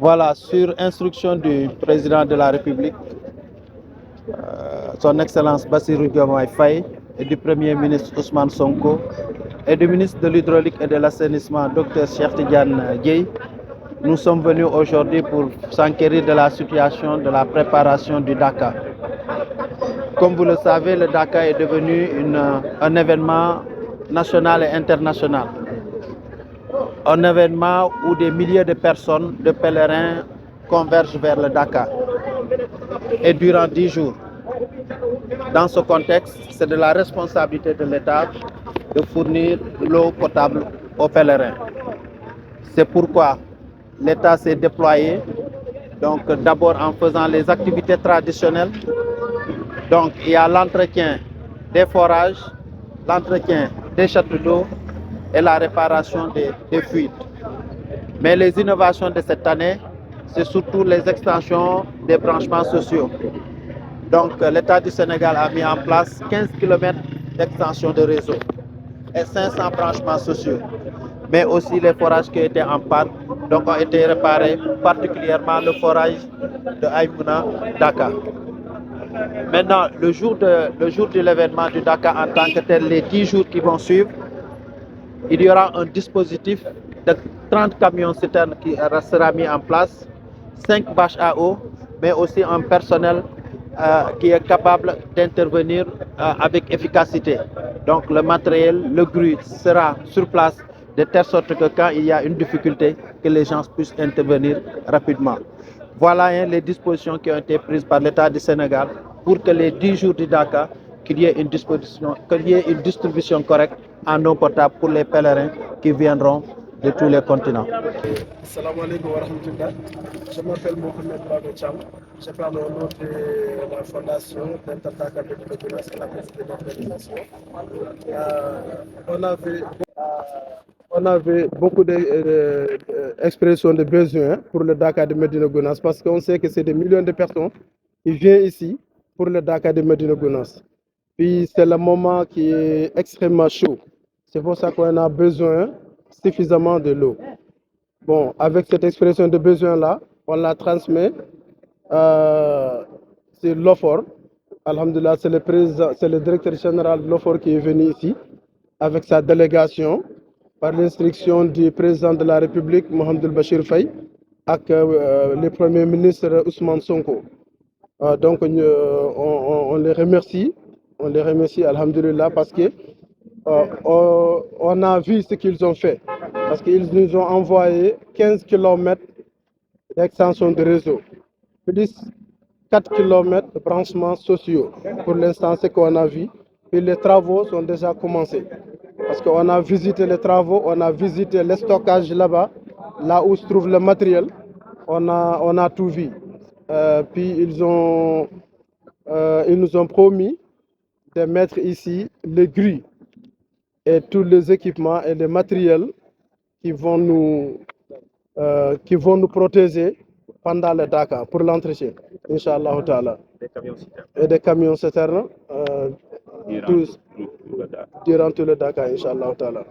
Voilà, sur instruction du président de la République, son Excellence Bassirou Diomaye Faye, et du Premier ministre Ousmane Sonko, et du ministre de l'Hydraulique et de l'Assainissement, Dr Cheikh Tidiane Dièye, nous sommes venus aujourd'hui pour s'enquérir de la situation de la préparation du Dakar. Comme vous le savez, le Dakar est devenu un événement national et international. Un événement où des milliers de personnes, de pèlerins, convergent vers le Dakar. Et durant 10 jours. Dans ce contexte, c'est de la responsabilité de l'État de fournir l'eau potable aux pèlerins. C'est pourquoi l'État s'est déployé, donc d'abord en faisant les activités traditionnelles. Donc il y a l'entretien des forages, l'entretien des châteaux d'eau et la réparation des fuites. Mais les innovations de cette année, c'est surtout les extensions des branchements sociaux. Donc l'État du Sénégal a mis en place 15 km d'extension de réseau et 500 branchements sociaux. Mais aussi les forages qui étaient en panne donc ont été réparés, particulièrement le forage de Aïmouna Dakar. Maintenant, le jour de l'événement du Dakar en tant que tel, les 10 jours qui vont suivre, il y aura un dispositif de 30 camions citernes qui sera mis en place, 5 bâches à eau, mais aussi un personnel qui est capable d'intervenir avec efficacité. Donc le matériel, le grue sera sur place de telle sorte que quand il y a une difficulté, que les gens puissent intervenir rapidement. Voilà les dispositions qui ont été prises par l'État du Sénégal pour que les 10 jours du Dakar, qu'il y ait une distribution correcte en eau potable pour les pèlerins qui viendront de tous les continents. Salam alaikum wa rahmatullah. Je m'appelle Mohamed Babé Cham. Je parle au nom de la fondation d'Inter-Dakar de Médina, c'est la présidente de l'organisation. On avait beaucoup d'expressions de besoins pour le Dakar de Médina Gounass parce qu'on sait que c'est des millions de personnes qui viennent ici pour le Dakar de Médina Gounass. Puis c'est le moment qui est extrêmement chaud. C'est pour ça qu'on a besoin suffisamment de l'eau. Bon, avec cette expression de besoin-là, on la transmet sur l'OFOR. Alhamdulillah, c'est le directeur général de l'OFOR qui est venu ici avec sa délégation par l'instruction du président de la République, Mohamed Bachir Faye, avec le premier ministre Ousmane Sonko. Donc, on les remercie. On les remercie, alhamdulillah, parce que on a vu ce qu'ils ont fait. Parce qu'ils nous ont envoyé 15 km d'extension de réseau, plus 4 km de branchements sociaux. Pour l'instant, c'est ce qu'on a vu. Puis les travaux sont déjà commencés. Parce qu'on a visité les travaux, on a visité le stockage là-bas, là où se trouve le matériel. On a tout vu. Puis ils nous ont promis de mettre ici les grilles et tous les équipements et les matériels qui vont nous protéger pendant le Dakar pour l'entretien, Inch'Allah Ta'ala. Et des camions citernes durant tout le Dakar, Inch'Allah Ta'ala.